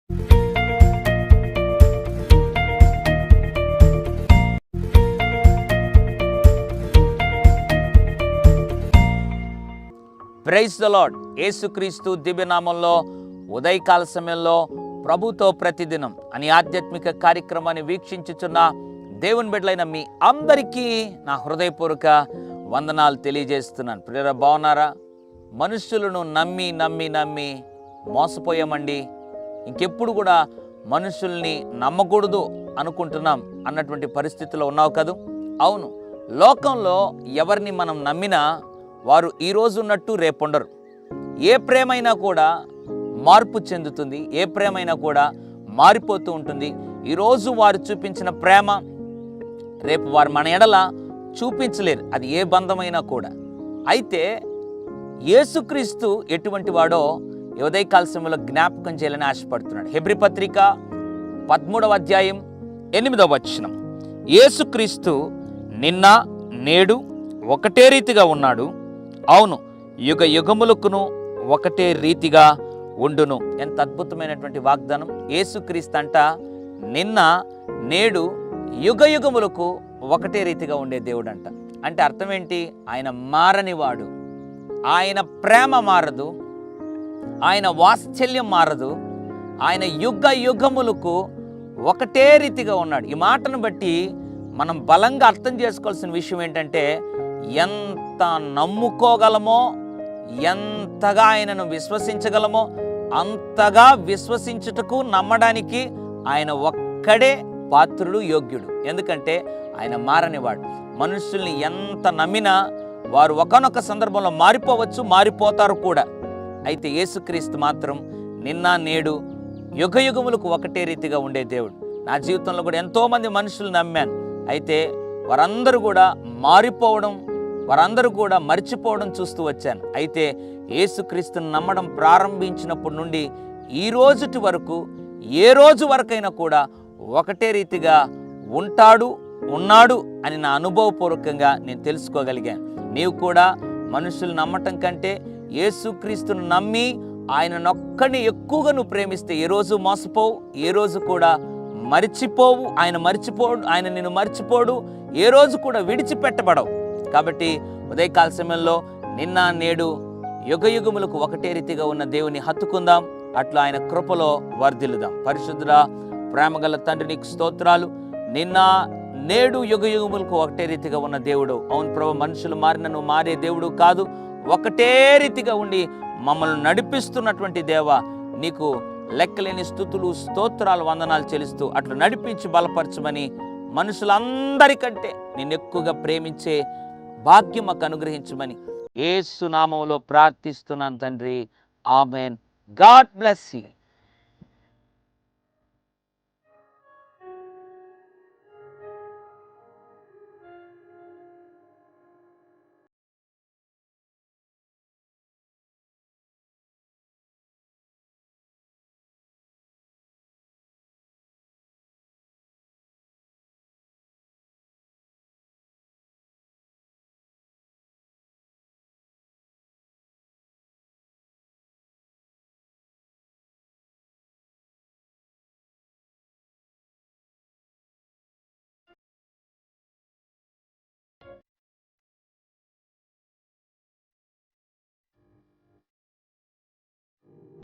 Praise the lord. యేసుక్రీస్తు దివ్యనామంలో ఉదయకాల సమయంలో ప్రభుతో ప్రతిదినం అని ఆధ్యాత్మిక కార్యక్రమాన్ని వీక్షించుచున్న దేవుని బిడ్డలైన మీ అందరికీ నా హృదయపూర్వక వందనాలు తెలియజేస్తున్నాను. ప్రియరా, బాగున్నారా? మనుషులను నమ్మి నమ్మి నమ్మి మోసపోయామండి. ఇంకెప్పుడు కూడా మనుషుల్ని నమ్మకూడదు అనుకుంటున్నాం అన్నటువంటి పరిస్థితిలో ఉన్నావు కదూ. అవును, లోకంలో ఎవరిని మనం నమ్మినా వారు ఈరోజు ఉన్నట్టు రేపుండరు. ఏ ప్రేమైనా కూడా మార్పు చెందుతుంది, ఏ ప్రేమైనా కూడా మారిపోతూ ఉంటుంది. ఈరోజు వారు చూపించిన ప్రేమ రేపు వారు మన ఎడల చూపించలేరు, అది ఏ బంధమైనా కూడా. అయితే యేసుక్రీస్తు ఎటువంటి వాడో ఉదయకాల సమయంలో జ్ఞాపకం చేయాలని ఆశపడుతున్నాడు. హెబ్రీ పత్రిక 13వ అధ్యాయం 8వ వచనం, యేసుక్రీస్తు నిన్న నేడు ఒకటే రీతిగా ఉన్నాడు, అవును యుగ యుగములకును ఒకటే రీతిగా ఉండును. ఎంత అద్భుతమైనటువంటి వాగ్దానం. యేసుక్రీస్తు అంట నిన్న నేడు యుగ యుగములకు ఒకటే రీతిగా ఉండే దేవుడు అంట. అంటే అర్థం ఏంటి? ఆయన మారనివాడు, ఆయన ప్రేమ మారదు, ఆయన వాత్సల్యం మారదు, ఆయన యుగ యుగములకు ఒకటే రీతిగా ఉన్నాడు. ఈ మాటను బట్టి మనం బలంగా అర్థం చేసుకోవాల్సిన విషయం ఏంటంటే, ఎంత నమ్ముకోగలమో, ఎంతగా ఆయనను విశ్వసించగలమో అంతగా విశ్వసించుటకు నమ్మడానికి ఆయన ఒక్కడే పాత్రుడు, యోగ్యుడు. ఎందుకంటే ఆయన మారనివాడు. మనుషుల్ని ఎంత నమ్మినా వారు ఒకానొక సందర్భంలో మారిపోవచ్చు, మారిపోతారు కూడా. అయితే యేసుక్రీస్తు మాత్రం నిన్న నేడు యుగ యుగములకు ఒకటే రీతిగా ఉండే దేవుడు. నా జీవితంలో కూడా ఎంతోమంది మనుషులు నమ్మాను. అయితే వారందరూ కూడా మారిపోవడం, వారందరూ కూడా మర్చిపోవడం చూస్తూ వచ్చాను. అయితే యేసుక్రీస్తుని నమ్మడం ప్రారంభించినప్పటి నుండి ఈ రోజుటి వరకు, ఏ రోజు వరకైనా కూడా ఒకటే రీతిగా ఉన్నాడు అని నా అనుభవపూర్వకంగా నేను తెలుసుకోగలిగాను. నీవు కూడా మనుషులు నమ్మటం కంటే యేసుక్రీస్తుని నమ్మి ఆయననొక్కడిని ఎక్కువగా నువ్వు ప్రేమిస్తే ఏ రోజు మోసపోవు, ఏ రోజు కూడా మరిచిపోవు. ఆయన నిన్ను మర్చిపోడు, ఏ రోజు కూడా విడిచిపెట్టబడవు. కాబట్టి ఉదయకాల సమయంలో నిన్న నేడు యుగ యుగములకు ఒకటే రీతిగా ఉన్న దేవుని హత్తుకుందాం, అట్లా ఆయన కృపలో వర్ధిల్లుదాం. పరిశుద్ధుడా, ప్రేమగల తండ్రి, నీకు స్తోత్రాలు. నిన్న నేడు యుగ యుగములకు ఒకటే రీతిగా ఉన్న దేవుడు. అవును ప్రభు, మనుషులు మారిన నువ్వు మారే దేవుడు కాదు, ఒకటే రీతిగా ఉండి మమ్మల్ని నడిపిస్తున్నటువంటి దేవా, నీకు లెక్కలేని స్తుతులు, స్తోత్రాలు, వందనాలు చెల్లిస్తూ అట్లా నడిపించి బలపరచమని, మనుషులందరికంటే నిన్ను ఎక్కువగా ప్రేమించే భాగ్యం మాకు అనుగ్రహించమని యేసు నామములో ప్రార్థిస్తున్నాను తండ్రి. ఆమేన్. God bless you.